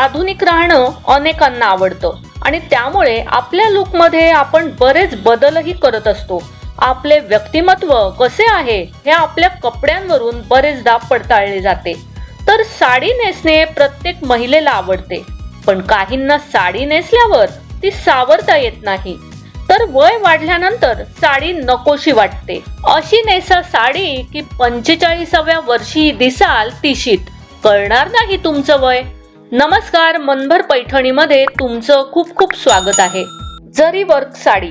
आधुनिक राहणं अनेकांना आवडतं आणि त्यामुळे आपल्या लुकमध्ये आपण बरेच बदलही करत असतो. आपले व्यक्तिमत्व कसे आहे हे आपल्या कपड्यांवरून बरेचदा पडताळले जाते. तर साडी नेसणे प्रत्येक महिलेला आवडते, पण काहींना साडी नेसल्यावर ती सावरता येत नाही. तर वय वाढल्यानंतर साडी नकोशी वाटते. अशी नेसा साडी की 45व्या वर्षी दिसाल तिशीत, कळणार नाही तुमचं वय. नमस्कार, मनभर पैठणीमध्ये तुमचं खूप खूप स्वागत आहे. जरी वर्क साडी.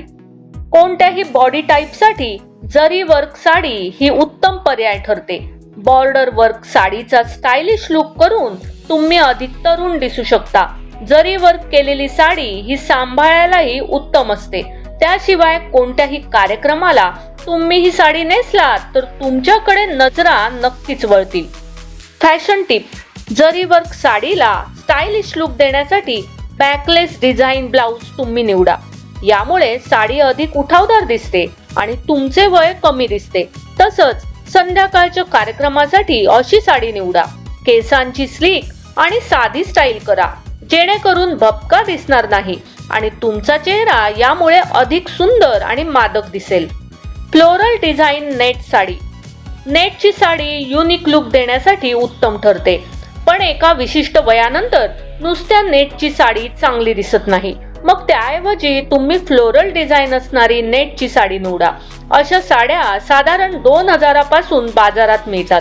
कोणत्याही बॉडी टाईपसाठी जरी वर्क साडी ही उत्तम पर्याय ठरते. बॉर्डर वर्क साडीचा स्टायलिश लुक करून तुम्ही अधिक तरुण दिसू शकता. जरी वर्क केलेली साडी ही सांभाळायलाही उत्तम असते. त्याशिवाय कोणत्याही कार्यक्रमाला तुम्ही ही साडी नेसलात तर तुमच्याकडे नजरा नक्कीच वळतील. Fashion tip. जरी वर्क साडीला स्टायलिश लुक देण्यासाठी बॅकलेस डिझाईन ब्लाउज तुम्ही निवडा. यामुळे साडी अधिक उठावदार दिसते आणि तुमचे वय कमी दिसते. तसंच संध्याकाळच्या कार्यक्रमासाठी अशी साडी निवडा. केसांची स्लीक आणि साधी स्टाईल करा, जेणेकरून भपका दिसणार नाही आणि तुमचा चेहरा यामुळे अधिक सुंदर आणि मादक दिसेल. Floral design net sari. नेटची साडी युनिक लुक देण्यासाठी उत्तम ठरते, पण एका विशिष्ट वयानंतर नुसत्या नेटची साडी चांगली दिसत नाही. मग त्याऐवजी तुम्ही फ्लोरल डिझाईन असणारी नेटची साडी निवडा. अशा साड्या साधारण 2000 पासून बाजारात मिळतात.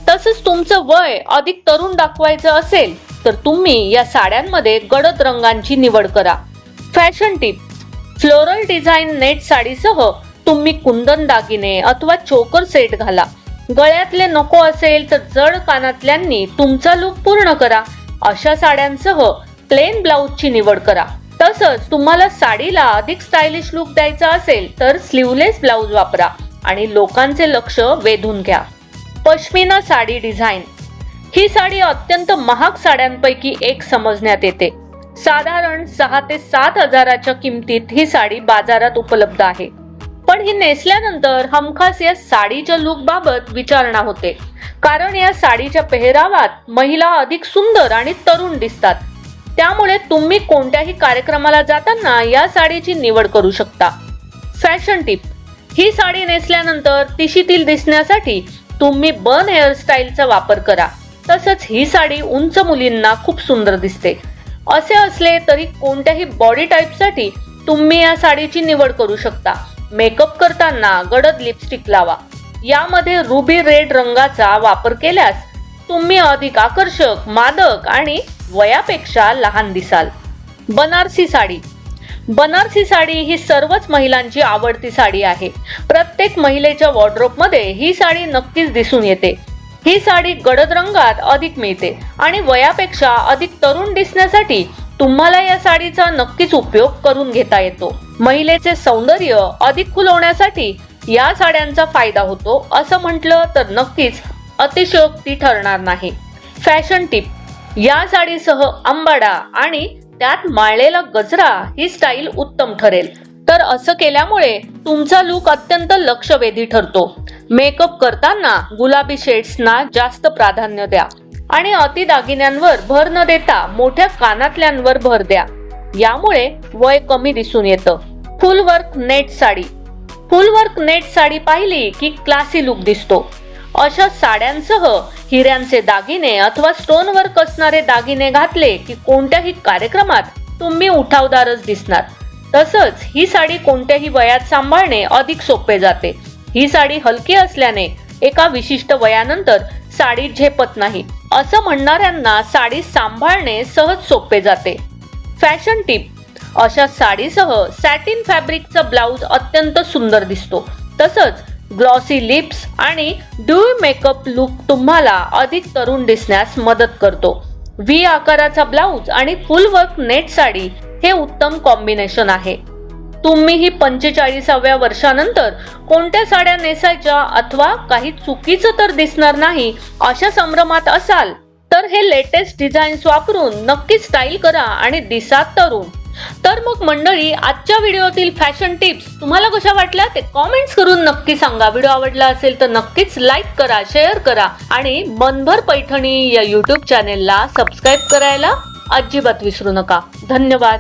तसंच तुमचं वय अधिक तरुण दाखवायचं असेल तर तुम्ही या साड्यांमध्ये गडद रंगांची निवड करा. Fashion tip. Floral design net साडीसह तुम्ही कुंदन दागिने अथवा चोकर सेट घाला. गळ्यातले नको असेल तर जड कानातल्यांनी तुमचा लुक पूर्ण करा. अशा साड्यांसह प्लेन ब्लाउजची निवड करा. तसंच तुम्हाला साडीला अधिक स्टायलिश लुक द्यायचा असेल तर स्लीवलेस ब्लाउज वापरा आणि लोकांचे लक्ष वेधून घ्या. पश्मिना साडी डिझाईन. ही साडी अत्यंत महाग साड्यांपैकी एक समजण्यात येते. साधारण 6 ते 7 हजाराच्या किमतीत ही साडी बाजारात उपलब्ध आहे. पण ही नेसल्यानंतर हमखास या साडीच्या लुक बाबत विचारणा होते, कारण या साडीच्या पेहरावात महिला अधिक सुंदर आणि तरुण दिसतात. त्यामुळे तुम्ही कोणत्याही कार्यक्रमाला जाताना या साडीची निवड करू शकता. Fashion tip. ही साडी नेसल्यानंतर तिशीतील दिसण्यासाठी तुम्ही बन हेअरस्टाईलचा वापर करा. तसंच ही साडी उंच मुलींना खूप सुंदर दिसते. असे असले तरी कोणत्याही बॉडी टाईपसाठी तुम्ही या साडीची निवड करू शकता. मेकअप करताना गडद लिपस्टिक लावा. यामध्ये रुबी रेड रंगाचा वापर केल्यास तुम्ही अधिक आकर्षक, मादक आणि वयापेक्षा लहान दिसाल. बनारसी साडी. बनारसी साडी ही सर्वच महिलांची आवडती साडी आहे. प्रत्येक महिलेच्या वॉर्डरोबमध्ये ही साडी नक्कीच दिसून येते. ही साडी गडद रंगात अधिक मिळते आणि वयापेक्षा अधिक तरुण दिसण्यासाठी तुम्हाला या साडीचा नक्कीच उपयोग करून घेता येतो. महिलेचे सौंदर्य अधिक खुलवण्यासाठी या साड्यांचा फायदा होतो असं म्हटलं तर नक्कीच अतिशयोक्ती ठरणार नाही. Fashion tip. या साडीसह अंबाडा आणि त्यात माळलेला गजरा ही स्टाईल उत्तम ठरेल. तर असं केल्यामुळे तुमचा लुक अत्यंत लक्षवेधी ठरतो. मेकअप करताना गुलाबी शेड्सना जास्त प्राधान्य द्या आणि अति दागिन्यांवर भर न देता मोठ्या कानातल्यांवर भर द्या. यामुळे वय कमी दिसून येतं. फुल वर्क नेट साडी. फुल वर्क नेट साडी पाहिली की क्लासी लुक दिसतो. अशा साड्यांसह हिऱ्यांचे दागिने अथवा स्टोन वर्क असणारे दागिने घातले की कोणत्याही कार्यक्रमात तुम्ही उठावदारच दिसणार. तसंच ही साडी कोणत्याही वयात सांभाळणे अधिक सोपे जाते. ही साडी हलकी असल्याने एका विशिष्ट वयानंतर साडी झेपत नाही असं म्हणणाऱ्यांना साडी सांभाळणे सहज सोपे जाते. Fashion tip. अशा साडीसह सॅटिन फॅब्रिकचा ब्लाउज अत्यंत सुंदर दिसतो. तसंच ग्लॉसी लिप्स आणि ड्यूई मेकअप लुक तुम्हाला अधिक तरुण दिसण्यास मदत करतो. व्ही आकाराचा ब्लाउज आणि फुल वर्क नेट साडी हे उत्तम कॉम्बिनेशन आहे. तुम्ही ही 45व्या वर्षानंतर कोणत्या साड्या नेसायच्या अथवा काही चुकीचं तर दिसणार नाही अशा संभ्रमात असाल तर हे लेटेस्ट डिझाईन्स वापरून नक्की स्टाईल करा आणि दिसा तरुण. तर मग मंडळी, आजच्या व्हिडिओतील फॅशन टिप्स तुम्हाला कशा वाटल्या ते कमेंट्स करून नक्की सांगा. व्हिडिओ आवडला असेल तर नक्कीच लाईक करा, शेअर करा आणि मनभर पैठणी या YouTube चॅनेलला सबस्क्राईब करायला अजिबात विसरू नका. धन्यवाद.